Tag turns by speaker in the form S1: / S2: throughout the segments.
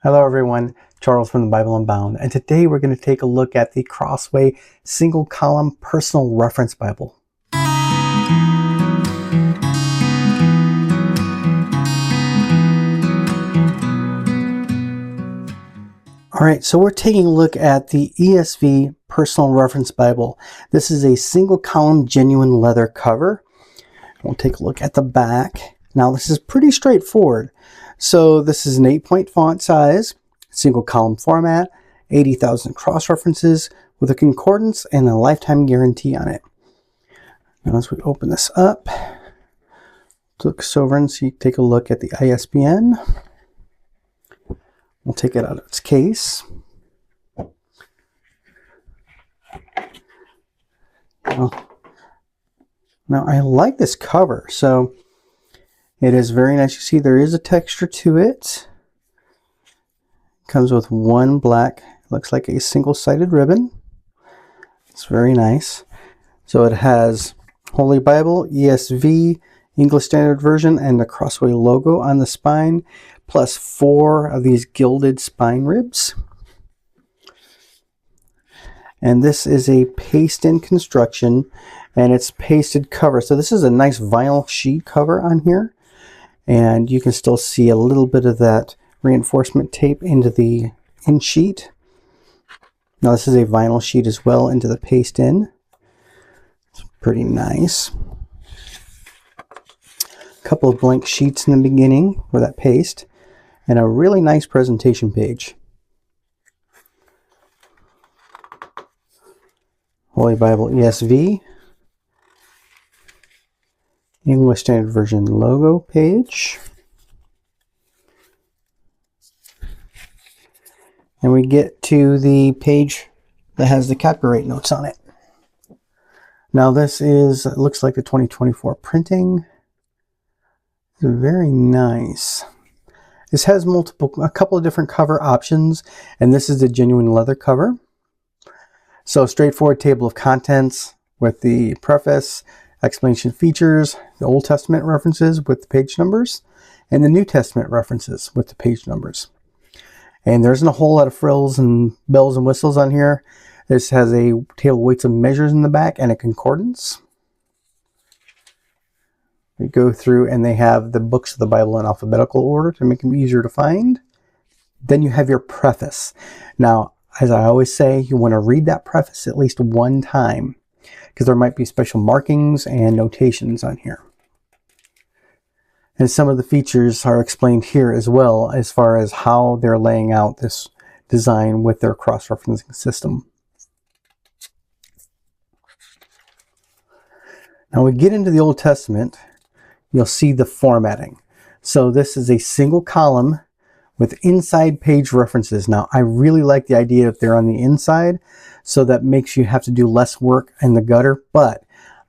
S1: Hello everyone, Charles from the Bible Unbound, and today we're going to take a look at the Crossway Single Column Personal Reference Bible. Alright, so we're taking a look at the ESV Personal Reference Bible. This is a single column genuine leather cover. We'll take a look at the back. Now this is pretty straightforward. So this is an 8-point font size, single column format, 80,000 cross references with a concordance and a lifetime guarantee on it. Now as we open this up, look over and take a look at the ISBN. We'll take it out of its case. Now I like this cover, so it is very nice. You see there is a texture to it. Comes with one black, looks like a single-sided ribbon. It's very nice. So it has Holy Bible, ESV, English Standard Version, and the Crossway logo on the spine, plus 4 of these gilded spine ribs. And this is a paste-in construction, and it's pasted cover. So this is a nice vinyl sheet cover on here, and you can still see a little bit of that reinforcement tape into the in sheet. Now this is a vinyl sheet as well into the paste-in. It's pretty nice. A couple of blank sheets in the beginning for that paste, and a really nice presentation page. Holy Bible ESV, English Standard Version logo page. And we get to the page that has the copyright notes on it. Now this is, it looks like the 2024 printing. It's very nice. This has a couple of different cover options, and this is the genuine leather cover. So straightforward table of contents with the preface, explanation features, the Old Testament references with the page numbers, and the New Testament references with the page numbers. And there isn't a whole lot of frills and bells and whistles on here. This has a table of weights and measures in the back and a concordance. We go through and they have the books of the Bible in alphabetical order to make them easier to find. Then you have your preface. Now, as I always say, you want to read that preface at least one time, because there might be special markings and notations on here. And some of the features are explained here as well, as far as how they're laying out this design with their cross-referencing system. Now we get into the Old Testament, you'll see the formatting. So this is a single column with inside page references. Now I really like the idea that they're on the inside, so that makes you have to do less work in the gutter, but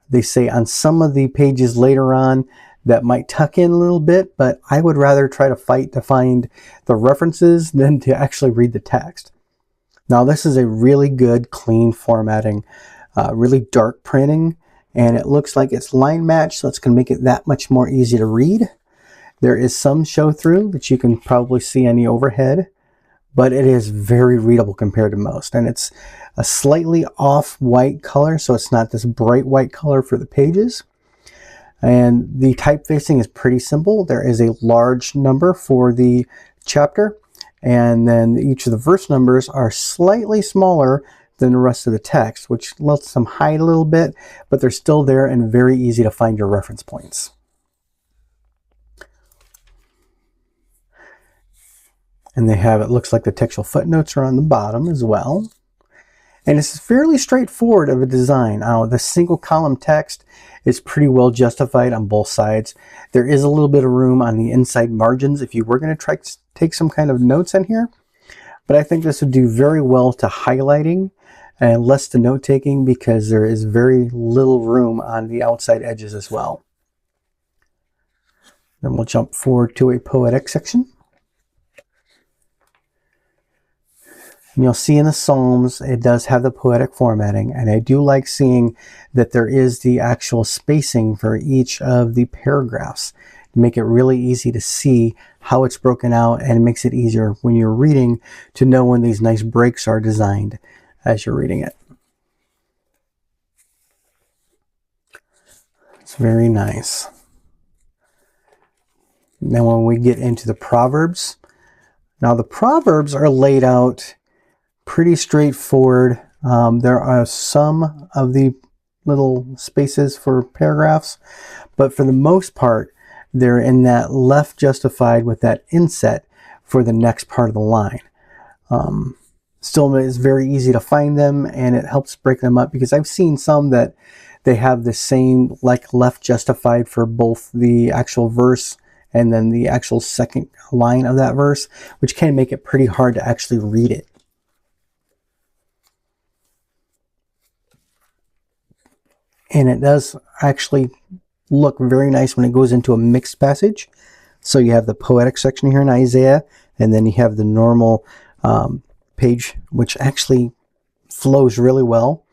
S1: they say on some of the pages later on that might tuck in a little bit, but I would rather try to fight to find the references than to actually read the text. Now this is a really good clean formatting, really dark printing, and it looks like it's line matched, so it's going to make it that much more easy to read. There is some show through that you can probably see on the overhead, but it is very readable compared to most, and it's a slightly off white color, so it's not this bright white color for the pages. And the typefacing is pretty simple. There is a large number for the chapter, and then each of the verse numbers are slightly smaller than the rest of the text, which lets them hide a little bit, but they're still there and very easy to find your reference points. And they have, it looks like the textual footnotes are on the bottom as well. And it's fairly straightforward of a design. The single column text is pretty well justified on both sides. There is a little bit of room on the inside margins if you were going to try to take some kind of notes in here. But I think this would do very well to highlighting and less to note taking, because there is very little room on the outside edges as well. Then we'll jump forward to a poetic section. And you'll see in the Psalms, it does have the poetic formatting, and I do like seeing that there is the actual spacing for each of the paragraphs. make it really easy to see how it's broken out, and it makes it easier when you're reading to know when these nice breaks are designed as you're reading it. It's very nice. Now when we get into the Proverbs, now the Proverbs are laid out pretty straightforward. There are some of the little spaces for paragraphs, but for the most part, they're in that left justified with that inset for the next part of the line. Still, it's very easy to find them, and it helps break them up, because I've seen some that they have the same like left justified for both the actual verse and then the actual second line of that verse, which can make it pretty hard to actually read it. And it does actually look very nice when it goes into a mixed passage. So you have the poetic section here in Isaiah, and then you have the normal page, which actually flows really well.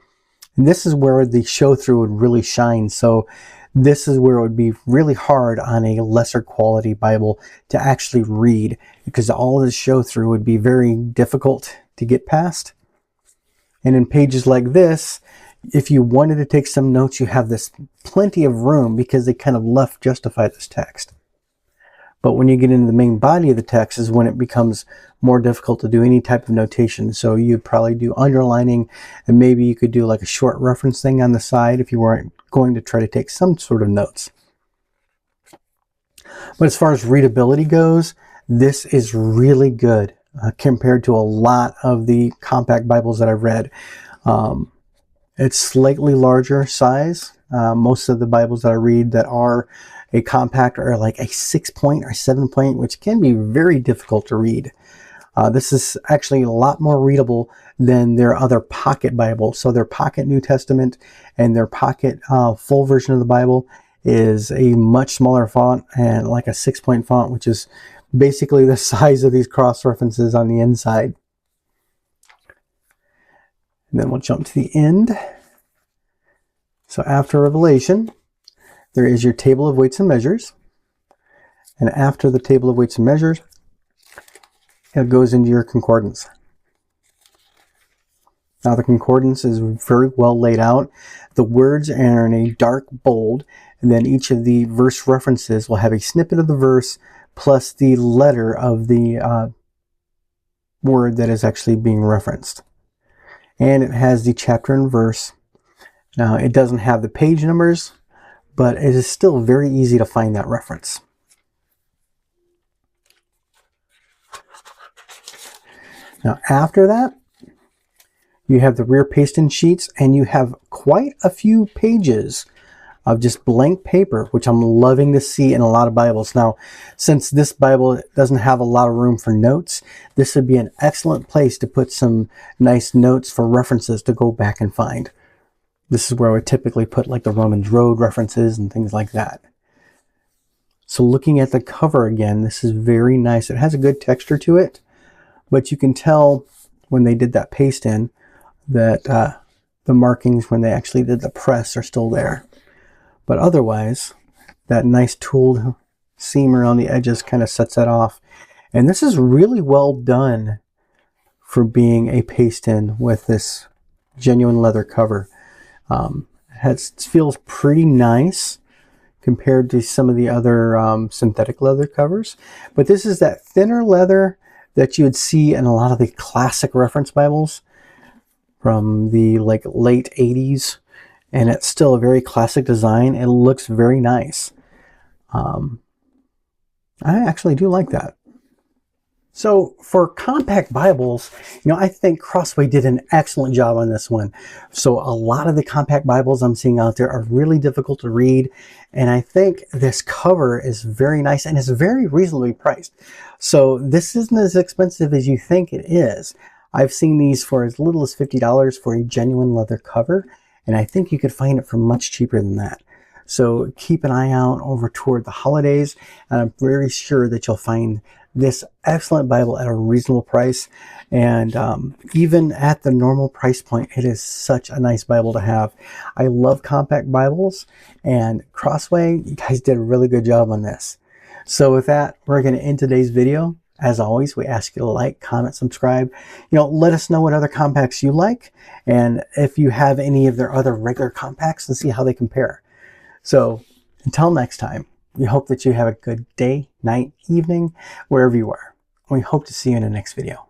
S1: And this is where the show through would really shine. So this is where it would be really hard on a lesser quality Bible to actually read, because all of the show through would be very difficult to get past. And in pages like this, if you wanted to take some notes, you have this plenty of room, because they kind of left justify this text. But when you get into the main body of the text is when it becomes more difficult to do any type of notation. So you'd probably do underlining, and maybe you could do like a short reference thing on the side if you weren't going to try to take some sort of notes. But as far as readability goes, this is really good compared to a lot of the compact Bibles that I've read. It's slightly larger size. Most of the Bibles that I read that are a compact are like a 6-point or 7-point, which can be very difficult to read. This is actually a lot more readable than their other pocket Bibles. So their pocket New Testament and their pocket full version of the Bible is a much smaller font, and like a 6-point font, which is basically the size of these cross references on the inside. And then we'll jump to the end. So after Revelation, there is your table of weights and measures. And after the table of weights and measures, it goes into your concordance. Now the concordance is very well laid out. The words are in a dark bold, and then each of the verse references will have a snippet of the verse plus the letter of the word that is actually being referenced. And it has the chapter and verse. Now it doesn't have the page numbers, but it is still very easy to find that reference. Now after that, you have the rear paste-in sheets, and you have quite a few pages of just blank paper, which I'm loving to see in a lot of Bibles. Now, since this Bible doesn't have a lot of room for notes, this would be an excellent place to put some nice notes for references to go back and find. This is where I would typically put like the Romans Road references and things like that. So looking at the cover again, this is very nice. It has a good texture to it, but you can tell when they did that paste in that the markings when they actually did the press are still there. But otherwise, that nice tooled seam around the edges kind of sets that off. And this is really well done for being a paste in with this genuine leather cover. It feels pretty nice compared to some of the other synthetic leather covers. But this is that thinner leather that you would see in a lot of the classic reference Bibles from the like late 80s, and it's still a very classic design. It looks very nice. I actually do like that. So for compact Bibles, I think Crossway did an excellent job on this one. So a lot of the compact Bibles I'm seeing out there are really difficult to read, and I think this cover is very nice and it's very reasonably priced. So this isn't as expensive as you think it is. I've seen these for as little as $50 for a genuine leather cover, and I think you could find it for much cheaper than that. So keep an eye out over toward the holidays, and I'm very sure that you'll find this excellent Bible at a reasonable price. And even at the normal price point, it is such a nice Bible to have. I love compact Bibles, and Crossway, you guys did a really good job on this. So with that, we're going to end today's video. As always, we ask you to like, comment, subscribe. Let us know what other compacts you like, and if you have any of their other regular compacts, and see how they compare. So until next time, we hope that you have a good day, night, evening, wherever you are. We hope to see you in the next video.